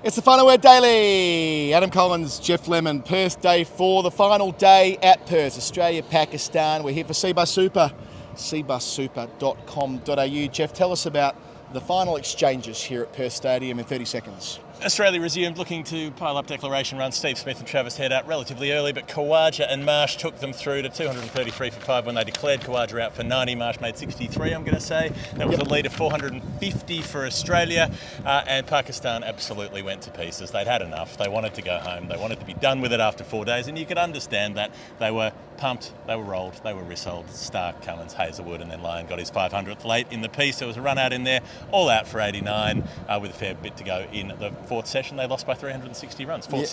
It's the Final Word Daily. Adam Collins, Jeff Lemon, Perth Day 4, the final day at Perth, Australia, Pakistan. We're here for CBUS Super, cbussuper.com.au. Jeff, tell us about the final exchanges here at Perth Stadium in 30 seconds. Australia resumed looking to pile up declaration runs. Steve Smith and Travis Head out relatively early, but Khawaja and Marsh took them through to 233 for 5 when they declared Khawaja out for 90. Marsh made 63, I'm going to say. That was a lead of 450 for Australia, and Pakistan absolutely went to pieces. They'd had enough. They wanted to go home. They wanted to be done with it after 4 days, and you could understand that. They were pumped, they were rolled, they were rissoled. Starc, Cummins, Hazlewood, and then Lyon got his 500th late in the piece. There was a run out in there, all out for 89, with a fair bit to go in the fourth session. They lost by 360 runs. Fourth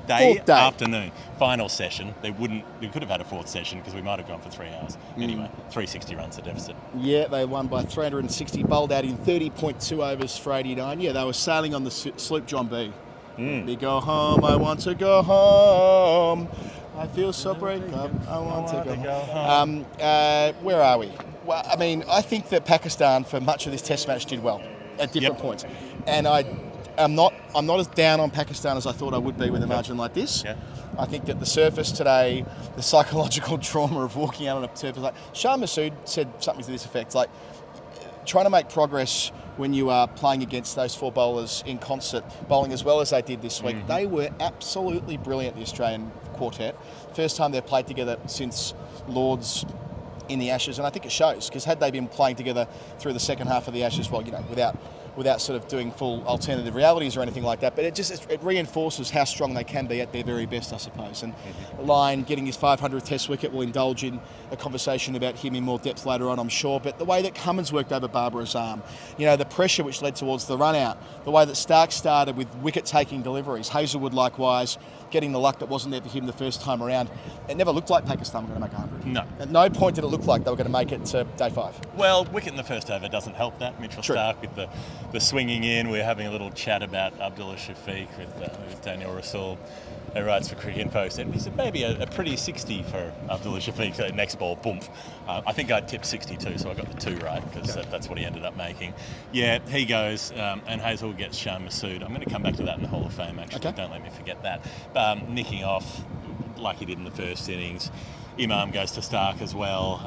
day, afternoon. Final session. We could have had a fourth session because we might have gone for 3 hours. Anyway, 360 runs a deficit. Yeah, they won by 360, bowled out in 30.2 overs for 89. Yeah, they were sailing on the sloop John B. Let me go home, I want to go home. I feel so break up, I want to go home. Where are we? Well, I mean, I think that Pakistan, for much of this test match, did well at different points. And I'm not as down on Pakistan as I thought I would be with a margin like this. Yeah. I think that the surface today, the psychological trauma of walking out on a surface like Shah Massoud said something to this effect, like trying to make progress when you are playing against those four bowlers in concert, bowling as well as they did this week. They were absolutely brilliant, the Australian quartet. First time they've played together since Lord's in the Ashes, and I think it shows, because had they been playing together through the second half of the Ashes, well, you know, without sort of doing full alternative realities or anything like that, but it reinforces how strong they can be at their very best, I suppose. And Lyon getting his 500th test wicket will indulge in a conversation about him in more depth later on, I'm sure, but the way that Cummins worked over Barbara's arm, you know, the pressure which led towards the run out, the way that Starc started with wicket-taking deliveries, Hazlewood likewise, getting the luck that wasn't there for him the first time around. It never looked like Pakistan were going to make 100. No. At no point did it look like they were going to make it to day 5. Well, wicket in the first over doesn't help that. Mitchell Starc with the swinging in. We're having a little chat about Abdullah Shafiq with Daniel Rasul, who writes for Cricket Info. Said he said maybe a pretty 60 for Abdullah Shafiq. Next ball, boom. I think I tipped 62, so I got the 2 right, because that's what he ended up making. Yeah, he goes, and Hazel gets Shah Massoud. I'm going to come back to that in the Hall of Fame, actually. Don't let me forget that. Nicking off like he did in the first innings. Imam goes to Starc as well,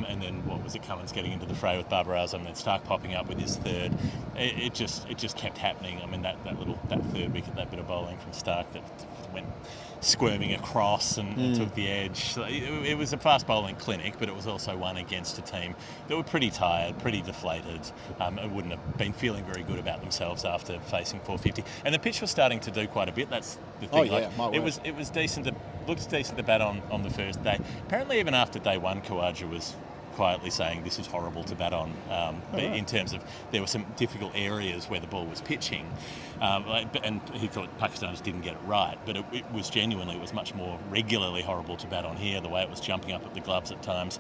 and then Cummins getting into the fray with Babar Azam, and then Starc popping up with his third. It just kept happening. I mean, that third wicket, that bit of bowling from Starc that went squirming across and took the edge. So it was a fast bowling clinic, but it was also one against a team that were pretty tired, pretty deflated, and wouldn't have been feeling very good about themselves after facing 450. And the pitch was starting to do quite a bit. That's the thing. It was decent. Looked decent to bat on the first day. Apparently, even after day 1, Khawaja was quietly saying this is horrible to bat on, in terms of there were some difficult areas where the ball was pitching, and he thought Pakistan just didn't get it right, but it was much more regularly horrible to bat on here, the way it was jumping up at the gloves at times.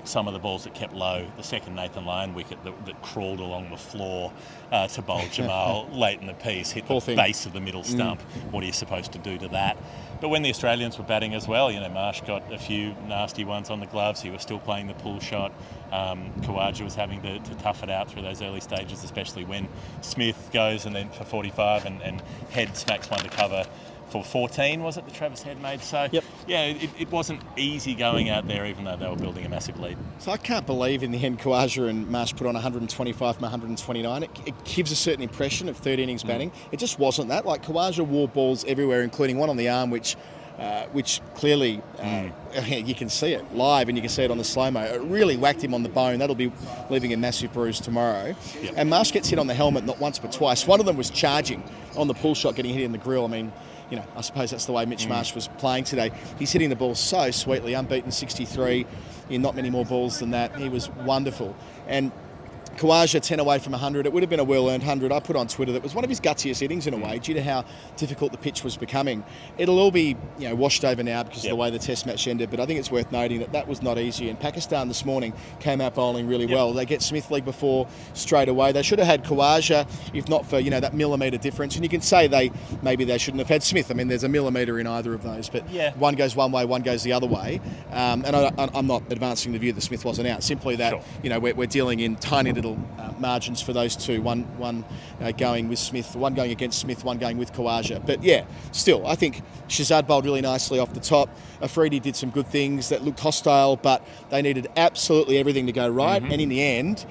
Some of the balls that kept low, the second Nathan Lyon wicket that crawled along the floor to bowl Jamal late in the piece, hit the base of the middle stump. What are you supposed to do to that? But when the Australians were batting as well, you know, Marsh got a few nasty ones on the gloves. He was still playing the pull shot. Khawaja was having to tough it out through those early stages, especially when Smith goes and then for 45 and Head smacks one to cover for 14, was it, that Travis Head made? So, it wasn't easy going out there, even though they were building a massive lead. So I can't believe in the end Khawaja and Marsh put on 125 from 129. It gives a certain impression of third innings batting. It just wasn't that. Like, Khawaja wore balls everywhere, including one on the arm, which clearly you can see it live and you can see it on the slow-mo. It really whacked him on the bone. That'll be leaving a massive bruise tomorrow. And Marsh gets hit on the helmet not once but twice. One of them was charging on the pull shot, getting hit in the grill. I mean, you know, I suppose that's the way Mitch Marsh was playing today. He's hitting the ball so sweetly, unbeaten 63 in not many more balls than that. He was wonderful. And Khawaja 10 away from 100. It would have been a well-earned 100. I put on Twitter that was one of his gutsiest innings in a way, due to how difficult the pitch was becoming. It'll all be, you know, washed over now because of the way the Test match ended, but I think it's worth noting that that was not easy. And Pakistan this morning came out bowling really well. They get Smith league before straight away. They should have had Khawaja, if not for, you know, that millimetre difference. And you can say maybe they shouldn't have had Smith. I mean, there's a millimetre in either of those, but one goes one way, one goes the other way. And I'm not advancing the view that Smith wasn't out. Simply that, you know, we're dealing in tiny little margins for those two. One going with Smith, one going against Smith, one going with Khawaja. But yeah, still, I think Shazad bowled really nicely off the top. Afridi did some good things that looked hostile, but they needed absolutely everything to go right. And in the end,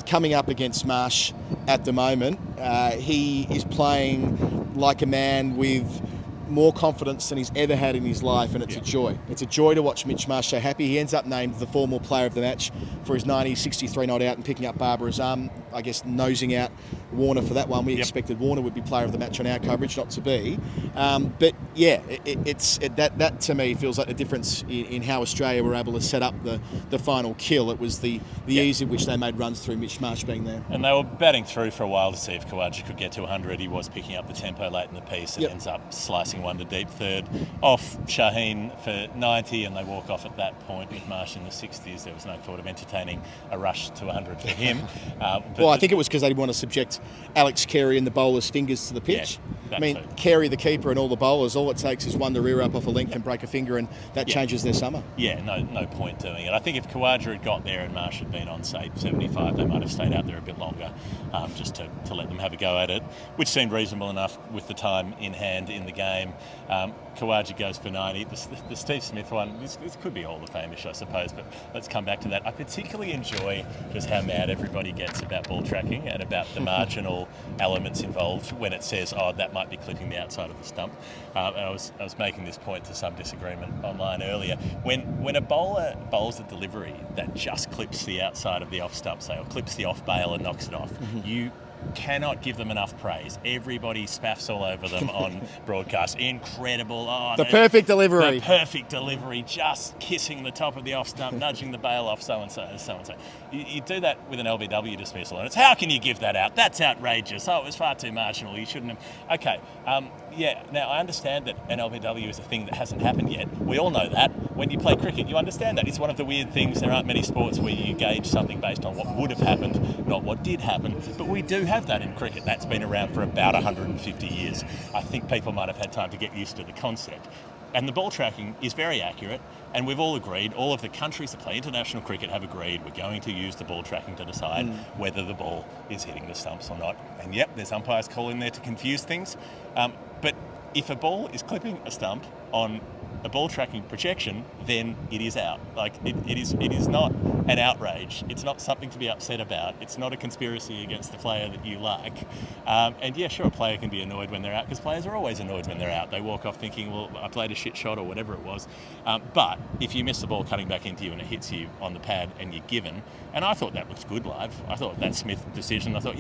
coming up against Marsh at the moment, he is playing like a man with more confidence than he's ever had in his life, and it's a joy. It's a joy to watch Mitch Marsh so happy. He ends up named the formal player of the match for his 63 not out and picking up Barbara's arm, I guess nosing out Warner for that one. We expected Warner would be player of the match on our coverage, not to be. But yeah, that to me feels like the difference in how Australia were able to set up the final kill. It was the ease in which they made runs through Mitch Marsh being there. And they were batting through for a while to see if Khawaja could get to 100. He was picking up the tempo late in the piece and ends up slicing one to deep third off Shaheen for 90, and they walk off at that point with Marsh in the 60s. There was no thought of entertaining a rush to 100 for him. Well, I think it was because they didn't want to subject Alex Carey and the bowlers' fingers to the pitch. Yeah, I mean, Carey, the keeper, and all the bowlers, all it takes is one to rear up off a length and break a finger, and that changes their summer. Yeah, no point doing it. I think if Khawaja had got there and Marsh had been on, say, 75, they might have stayed out there a bit longer, just to let them have a go at it, which seemed reasonable enough with the time in hand in the game. Khawaja goes for 90. The Steve Smith one, this could be Hall of Fame-ish, I suppose, but let's come back to that. I particularly enjoy just how mad everybody gets about ball tracking and about the marginal elements involved when it says, oh, that might be clipping the outside of the stump. And I was making this point to some disagreement online earlier. When a bowler bowls a delivery that just clips the outside of the off stump, say, or clips the off bail and knocks it off, you cannot give them enough praise. Everybody spaffs all over them on broadcast. Incredible. Oh, the perfect delivery. The perfect delivery, just kissing the top of the off stump, nudging the bail off, so-and-so, so-and-so. You do that with an LBW dismissal, and it's, how can you give that out? That's outrageous. Oh, it was far too marginal. You shouldn't have. Okay, now I understand that an LBW is a thing that hasn't happened yet. We all know that. When you play cricket, you understand that. It's one of the weird things. There aren't many sports where you gauge something based on what would have happened, not what did happen. But we do have that in cricket. That's been around for about 150 years. I think people might have had time to get used to the concept. And the ball tracking is very accurate, and we've all agreed, all of the countries that play international cricket have agreed we're going to use the ball tracking to decide whether the ball is hitting the stumps or not. And yep, there's umpires call in there to confuse things. But if a ball is clipping a stump on a ball tracking projection, then it is out. Like it is not an outrage. It's not something to be upset about. It's not a conspiracy against the player that you like. And yeah, sure, a player can be annoyed when they're out, because players are always annoyed when they're out. They walk off thinking, well, I played a shit shot or whatever it was. But if you miss the ball cutting back into you and it hits you on the pad and you're given, and I thought that looked good live. I thought that Smith decision, I thought,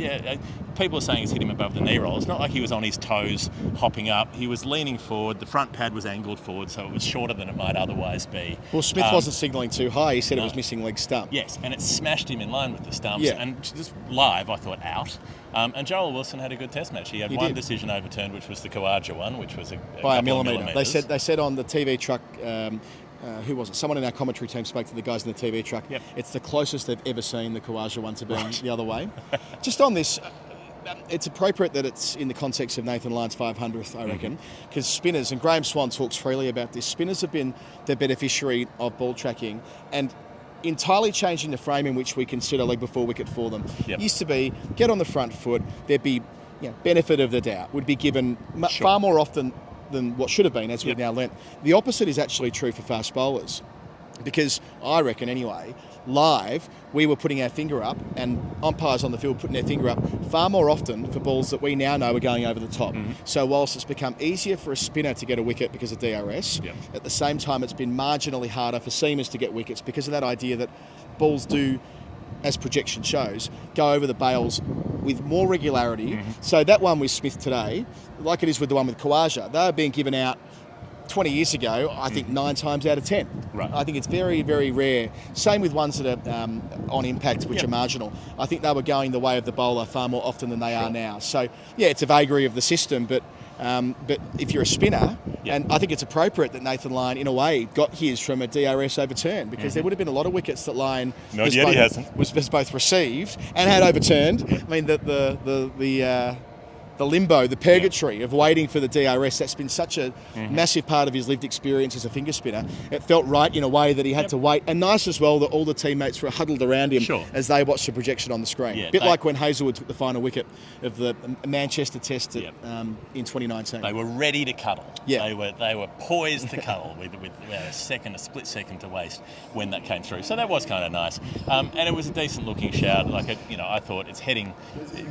people are saying it's hit him above the knee roll. It's not like he was on his toes hopping up. He was leaning forward. The front pad was angled forward, so it was shorter than it might otherwise be. Well, Smith wasn't signalling too high. He said it was missing leg stump. Yes, and it smashed him in line with the stumps. And just live, I thought, out. And Joel Wilson had a good test match. He had one decision overturned, which was the Khawaja one, which was by a millimetre. They said on the TV truck, who was it? Someone in our commentary team spoke to the guys in the TV truck. Yep. It's the closest they've ever seen the Khawaja one to being the other way. Just on this, it's appropriate that it's in the context of Nathan Lyon's 500th, I reckon, because spinners, and Graham Swan talks freely about this, spinners have been the beneficiary of ball tracking and entirely changing the frame in which we consider leg before wicket for them. Yep. Used to be, get on the front foot, there'd be benefit of the doubt, would be given far more often than what should have been, as we've now learnt. The opposite is actually true for fast bowlers, because I reckon anyway, live, we were putting our finger up and umpires on the field putting their finger up far more often for balls that we now know are going over the top. So whilst it's become easier for a spinner to get a wicket because of DRS, at the same time it's been marginally harder for seamers to get wickets because of that idea that balls do, as projection shows, go over the bails with more regularity. So that one with Smith today, like it is with the one with Khawaja, they were being given out 20 years ago, I think 9 times out of 10. Right. I think it's very, very rare. Same with ones that are on impact, which are marginal. I think they were going the way of the bowler far more often than they are now. So, yeah, it's a vagary of the system, but if you're a spinner, and I think it's appropriate that Nathan Lyon, in a way, got his from a DRS overturn, because there would have been a lot of wickets that Lyon was both received and had overturned. I mean, the the limbo, the purgatory of waiting for the DRS. That's been such a massive part of his lived experience as a finger spinner. It felt right in a way that he had to wait. And nice as well that all the teammates were huddled around him as they watched the projection on the screen. Yeah, bit like when Hazlewood took the final wicket of the Manchester Test in 2019. They were ready to cuddle. Yeah. They were poised to cuddle with a split second to waste when that came through. So that was kind of nice. And it was a decent looking shout. I thought it's heading,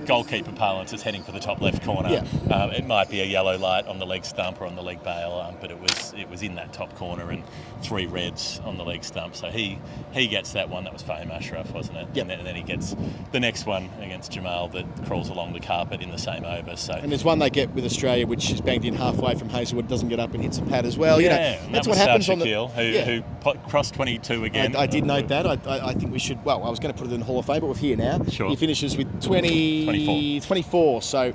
goalkeeper parlance, it's heading for the top left corner. Yeah. It might be a yellow light on the leg stump or on the leg bail, but it was in that top corner and 3 reds on the leg stump. So he gets that one. That was Fahim Ashraf, wasn't it? Yep. And then he gets the next one against Jamal that crawls along the carpet in the same over. So and there's one they get with Australia, which is banged in halfway from Hazlewood, doesn't get up and hits a pad as well. That's what happens on the who crossed 22 again. I did note that. I think we should. Well, I was going to put it in the Hall of Fame, but we're here now. Sure. He finishes with 24. So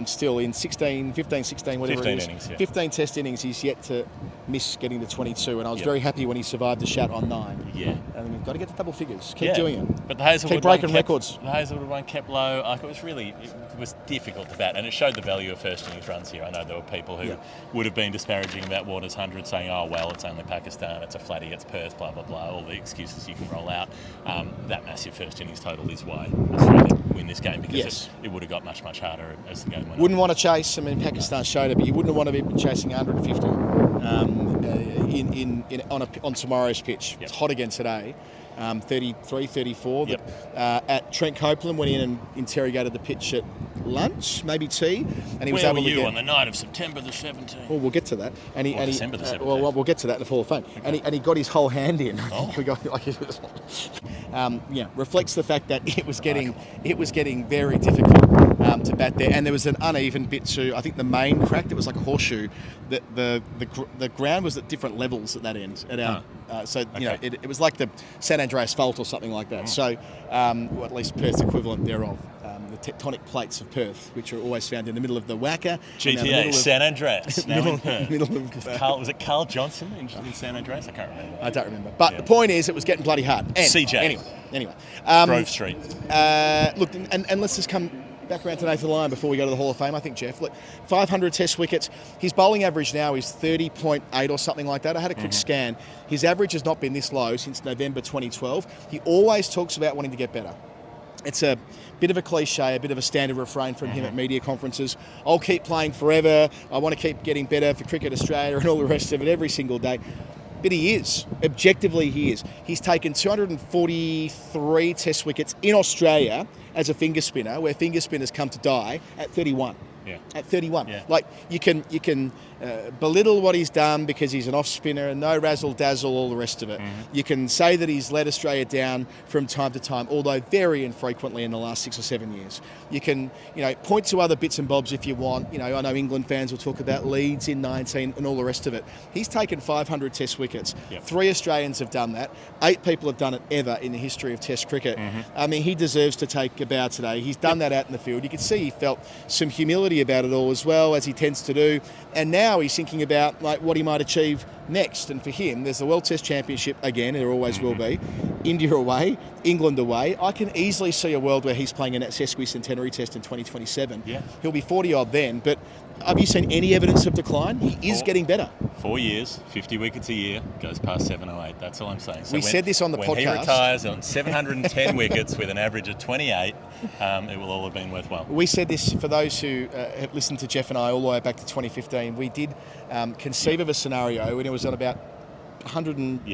still in 15, 16, whatever 15 it is. innings, yeah. 15 Test innings. He's yet to miss getting to 22, and I was very happy when he survived the shot on 9. Yeah. And we've got to get to double figures. Keep doing it. But the Hazlewood keep breaking one records. The Hazlewood one kept low. It was difficult to bat, and it showed the value of first innings runs here. I know there were people who would have been disparaging about Warner's 100, saying, "Oh well, it's only Pakistan, it's a flatty, it's Perth, blah blah blah," all the excuses you can roll out. That massive first innings total is why Australia win this game, because it would have got much harder as the game went on. Wouldn't want to chase. I mean, Pakistan showed it, but you wouldn't want to be chasing 150 on tomorrow's pitch. It's hot again today. 33, 34. At Trent Copeland went in and interrogated the pitch at lunch, maybe tea, and he was able to get on the night of September the 17th? Well, we'll get to that. December the 17th. We'll get to that in the Hall of Fame. And he got his whole hand in. Oh. Reflects the fact that it was getting very difficult to bat there, and there was an uneven bit to, I think, the main crack. It was like a horseshoe. The ground was at different levels at that end. It was like the San Andreas Fault or something like that. So, or at least Perth's equivalent thereof. The tectonic plates of Perth, which are always found in the middle of the Wacker. GTA, San Andreas, now in Perth. Was it Carl Johnson in San Andreas? I can't remember. I don't remember. But the point is, it was getting bloody hard. And CJ. Anyway. Grove Street. Look, and let's just come back around to Nathan Lyon before we go to the Hall of Fame, I think, Jeff. Look, 500 Test wickets. His bowling average now is 30.8 or something like that. I had a quick scan. His average has not been this low since November 2012. He always talks about wanting to get better. It's a bit of a cliche, a bit of a standard refrain from him at media conferences. I'll keep playing forever. I want to keep getting better for Cricket Australia and all the rest of it every single day. But he is. Objectively, he is. He's taken 243 Test wickets in Australia as a finger spinner, where finger spinners come to die at 31. Yeah. At 31. Yeah. Like, you can belittle what he's done because he's an off spinner and no razzle dazzle, all the rest of it. You can say that he's let Australia down from time to time, although very infrequently in the last 6 or 7 years. You can, point to other bits and bobs if you want. I know England fans will talk about Leeds in 19 and all the rest of it. He's taken 500 Test wickets. Yep. 3 Australians have done that. 8 people have done it ever in the history of Test cricket. I mean, he deserves to take a bow today. He's done that out in the field. You could see he felt some humility about it all as well, as he tends to do. And now he's thinking about what he might achieve next. And for him, there's the World Test Championship again. There always will be. India away, England away. I can easily see a world where he's playing in that sesquicentenary test in 2027. Yeah. He'll be 40 odd then. But have you seen any evidence of decline? He is getting better. 4 years, 50 wickets a year, goes past 708. That's all I'm saying. So we said this on the podcast. When he retires on 710 wickets with an average of 28, it will all have been worthwhile. We said this for those who have listened to Jeff and I all the way back to 2015. We did conceive of a scenario when it was on about 150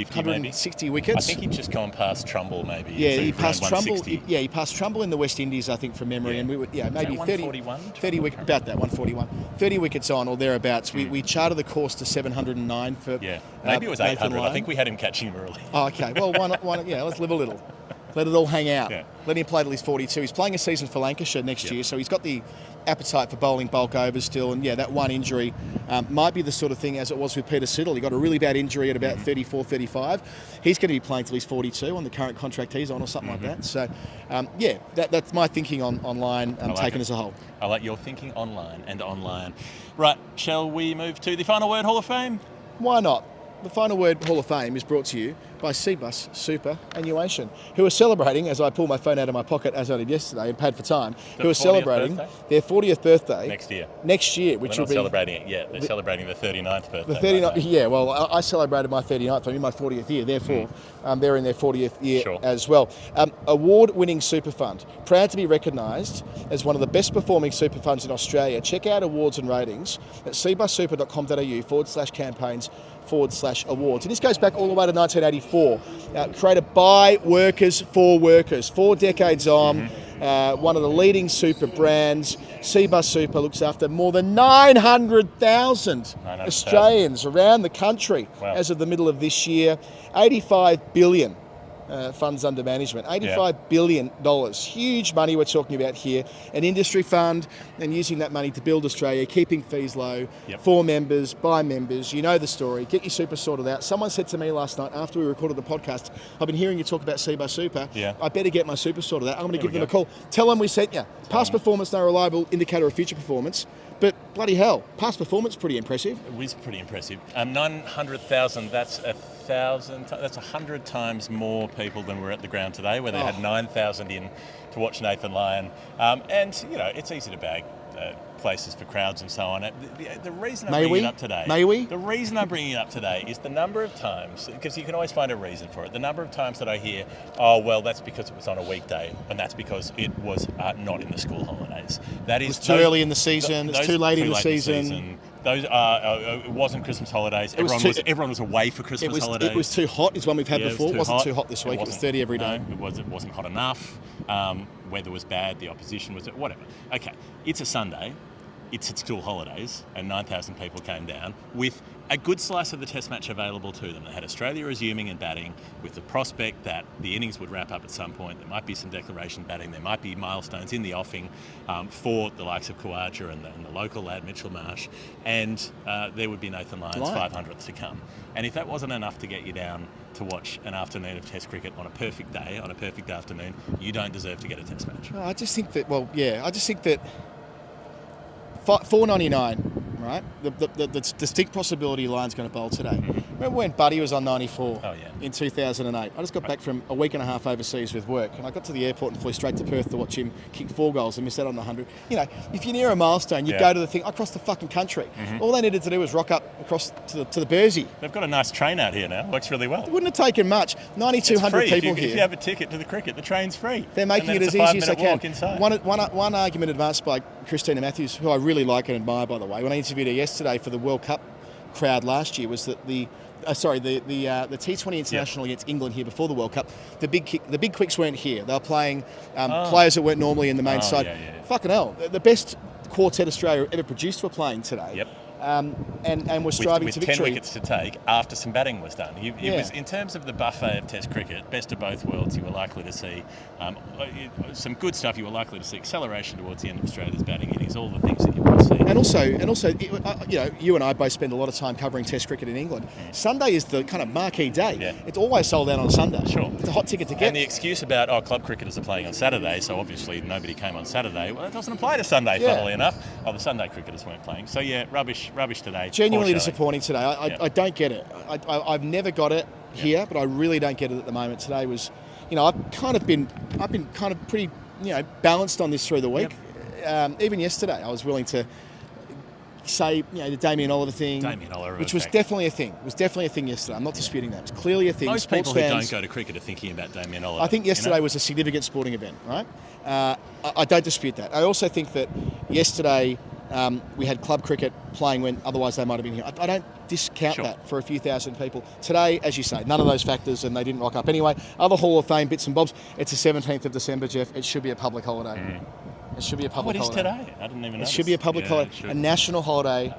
160 maybe. wickets. I think he'd just gone past Trumbull maybe. Yeah, so he passed Trumbull. 160. He passed Trumbull in the West Indies, I think, from memory, and we were maybe 30 wickets, about that 141, 30 wickets on or thereabouts. We charted the course to 709 for. Yeah, maybe it was 800. I think we had him catching early. Oh, okay, well, why not? Let's live a little. Let it all hang out. Yeah. Let him play till he's 42. He's playing a season for Lancashire next year, so he's got the appetite for bowling bulk overs still. And that one injury might be the sort of thing as it was with Peter Siddle. He got a really bad injury at about 34, 35. He's going to be playing till he's 42 on the current contract he's on or something like that. So, that's my thinking online taken as a whole. I like your thinking online. Right, shall we move to the final word Hall of Fame? Why not? the Final Word Hall of Fame is brought to you by CBUS Superannuation, who are celebrating, as I pull my phone out of my pocket as I did yesterday and pad for time, who are celebrating their 40th birthday next year, which will be... They're not celebrating it yet. They're celebrating the 39th birthday. The 39th, yeah, well, I celebrated my 39th. I'm in my 40th year, therefore they're in their 40th year as well. Award-winning super fund, proud to be recognised as one of the best performing super funds in Australia. Check out awards and ratings at cbussuper.com.au/campaigns/awards. And this goes back all the way to 1984. Created by workers for workers. 4 decades on. One of the leading super brands. CBUS Super looks after more than 900,000 Australians around the country as of the middle of this year. 85 billion funds under management. $85 billion. Huge money we're talking about here. An industry fund, and using that money to build Australia, keeping fees low for members, by members. You know the story. Get your super sorted out. Someone said to me last night after we recorded the podcast, I've been hearing you talk about CBUS Super. I better get my super sorted out. I'm going to give them a call. Tell them we sent you. Past performance, no reliable indicator of future performance. But bloody hell, past performance, pretty impressive. It was pretty impressive. 900,000, that's 1,000, that's 100 times more people than were at the ground today, where they had 9,000 in to watch Nathan Lyon. And, you know, it's easy to bag places for crowds and so on. The reason I'm bringing it up today... The reason I'm bringing it up today is the number of times, because you can always find a reason for it, the number of times that I hear, oh, well, that's because it was on a weekday, and that's because it was not in the school holidays. That is... It's too early in the season, it's too late in the season. Those it wasn't Christmas holidays. Everyone was away for Christmas holidays. It was too hot, is one we've had before. It wasn't too hot this week. It was 30 every day. No, it wasn't hot enough. Weather was bad. The opposition was whatever. Okay, it's a Sunday. It's at school holidays, and 9,000 people came down with a good slice of the test match available to them. They had Australia resuming and batting with the prospect that the innings would wrap up at some point. There might be some declaration batting. There might be milestones in the offing for the likes of Khawaja and the local lad, Mitch Marsh. And there would be Nathan Lyon's 500th to come. And if that wasn't enough to get you down to watch an afternoon of Test cricket on a perfect day, on a perfect afternoon, you don't deserve to get a Test match. I just think that, $4.99, right? The distinct possibility Lyon's going to bowl today. Remember when Buddy was on 94 in 2008? I just got back from a week and a half overseas with work, and I got to the airport and flew straight to Perth to watch him kick 4 goals and miss out on 100. You know, if you're near a milestone, you go to the thing across the fucking country. All they needed to do was rock up across to the Bursey. They've got a nice train out here now. Works really well. It wouldn't have taken much. 9,200 people here. If you have a ticket to the cricket, the train's free. They're making it as easy as they can. One argument advanced by Christina Matthews, who I really like and admire, by the way, when I interviewed her yesterday for the World Cup crowd last year, was that the T20 International against England here before the World Cup, the big quicks weren't here. They were playing players that weren't normally in the main side. Fucking hell, the best quartet Australia ever produced were playing today. And we're striving to victory. 10 wickets to take after some batting was done. It was, in terms of the buffet of Test cricket, best of both worlds. You were likely to see some good stuff. You were likely to see acceleration towards the end of Australia's batting innings, all the things that you want to see. And also, you know, you and I both spend a lot of time covering Test cricket in England. Sunday is the kind of marquee day. It's always sold out on Sunday. Sure. It's a hot ticket to get. And the excuse about, club cricketers are playing on Saturday, so obviously nobody came on Saturday. Well, it doesn't apply to Sunday, funnily enough. The Sunday cricketers weren't playing. So, rubbish today. Genuinely disappointing today. I don't get it. I've never got it here, but I really don't get it at the moment. Today was, you know, I've been kind of pretty, you know, balanced on this through the week. Even yesterday, I was willing to say, you know, the Damien Oliver thing, which was definitely a thing. It was definitely a thing yesterday. I'm not disputing that. It's clearly a thing. Most people who don't go to cricket are thinking about Damien Oliver. I think yesterday was a significant sporting event, right? I don't dispute that. I also think that yesterday we had club cricket playing when otherwise they might have been here. I don't discount that for a few thousand people. Today, as you say, none of those factors, and they didn't rock up anyway. Other Hall of Fame bits and bobs. It's the 17th of December, Jeff. It should be a public holiday. It should be a public holiday. What is today? I didn't even know. It should be a public holiday. A national holiday.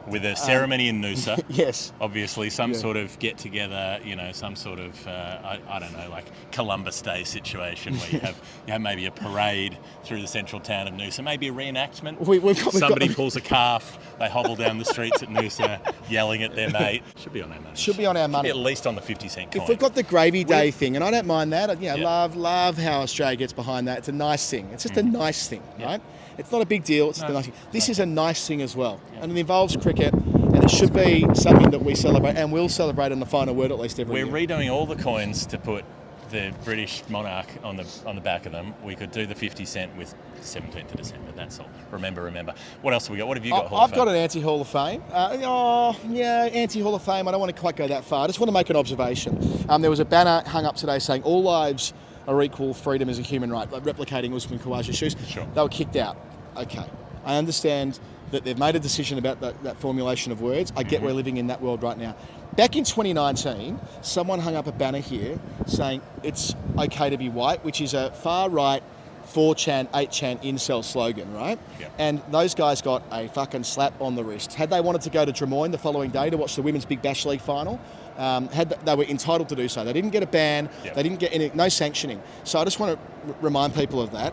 With a ceremony in Noosa. Yes. Obviously, some sort of get-together, you know, some sort of, I don't know, like Columbus Day situation where you have maybe a parade through the central town of Noosa, maybe a reenactment. Somebody pulls a calf, they hobble down the streets at Noosa yelling at their mate. Should be on our money. Should be on our money. Should be at least on the 50-cent coin. If we've got the Gravy Day thing, and I don't mind that, you know, love how Australia gets behind that. It's a nice thing. It's just a nice thing, right? It's not a big deal. It's just a nice thing. This is a nice thing as well. And it involves cricket, and And it should be something that we celebrate and will celebrate on the final word at least every year. We're redoing all the coins to put the British monarch on the back of them. We could do the 50 cent with 17th of December. That's all. Remember. What else have we got? What have you got? I've got an anti-Hall of Fame. Anti-Hall of Fame. I don't want to quite go that far. I just want to make an observation. There was a banner hung up today saying all lives are equal, freedom is a human right, like replicating Usman Khawaja's shoes. Sure. They were kicked out. Okay. I understand that they've made a decision about that formulation of words. I get we're living in that world right now. Back in 2019, someone hung up a banner here saying it's okay to be white, which is a far-right 4chan, 8chan incel slogan, right? Yeah. And those guys got a fucking slap on the wrist. Had they wanted to go to Drummoyne the following day to watch the Women's Big Bash League final, they were entitled to do so. They didn't get a ban. Yep. They didn't get no sanctioning. So I just want to remind people of that.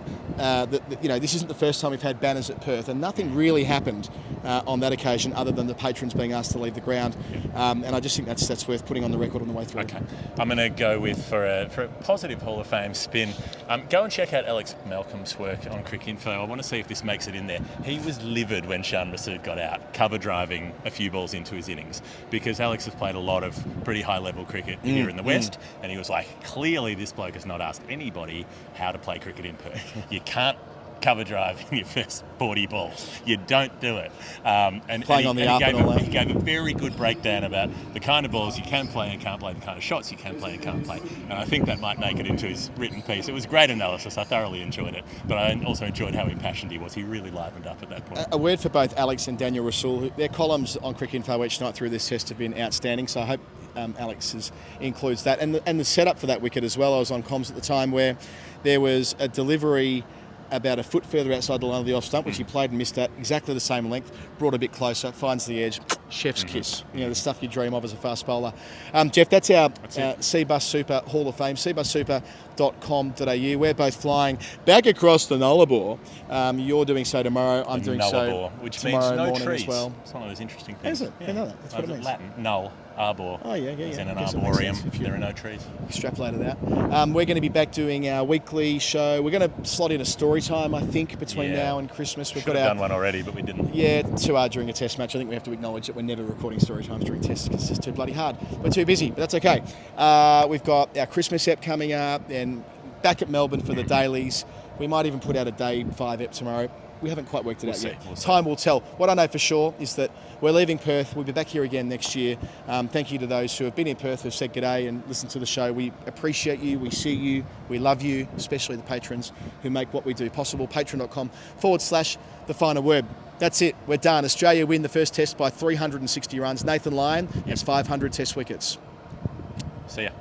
This isn't the first time we've had banners at Perth, and nothing really happened on that occasion other than the patrons being asked to leave the ground. Yep. And I just think that's worth putting on the record on the way through. Okay, I'm going to go with for a positive Hall of Fame spin. Go and check out Alex Malcolm's work on Cricinfo. I want to see if this makes it in there. He was livid when Shan Masood got out, cover driving a few balls into his innings, because Alex has played a lot of pretty high-level cricket here in the West, and he was like, clearly this bloke has not asked anybody how to play cricket in Perth. You can't cover drive in your first 40 balls. You don't do it. He gave a very good breakdown about the kind of balls you can play and can't play, the kind of shots you can play and can't play. And I think that might make it into his written piece. It was great analysis. I thoroughly enjoyed it. But I also enjoyed how impassioned he was. He really livened up at that point. A word for both Alex and Daniel Rasool. Their columns on Cricinfo each night through this test have been outstanding. So I hope Alex includes that. And the setup for that wicket as well. I was on comms at the time where there was a delivery about a foot further outside the line of the off stump, which he played and missed at exactly the same length, brought a bit closer, finds the edge, chef's kiss. The stuff you dream of as a fast bowler. Jeff, that's our CBUS Super Hall of Fame, cbussuper.com.au. We're both flying back across the Nullarbor. You're doing so tomorrow. I'm doing so which tomorrow means no morning trees. as well. It's one of those interesting things. Is it? Yeah. I know that. That's what it means. Latin, null, arbor. Oh, yeah. As in an I guess it makes arboreum. sense if There are no trees. Extrapolate it out. We're going to be back doing our weekly show. We're going to slot in a story time, I think, between now and Christmas. We've Should have done one already, but we didn't. Yeah, too hard during a test match. I think we have to acknowledge that we're never recording story times during tests because it's just too bloody hard. We're too busy, but that's okay. We've got our Christmas ep coming up, and back at Melbourne for the dailies. We might even put out a day 5 ep tomorrow. We haven't quite worked it out yet. Time will tell. What I know for sure is that we're leaving Perth. We'll be back here again next year. Thank you to those who have been in Perth, who've said g'day and listened to the show. We appreciate you. We see you. We love you, especially the patrons who make what we do possible. Patreon.com/thefinalword. That's it. We're done. Australia win the first test by 360 runs. Nathan Lyon has 500 test wickets. See ya.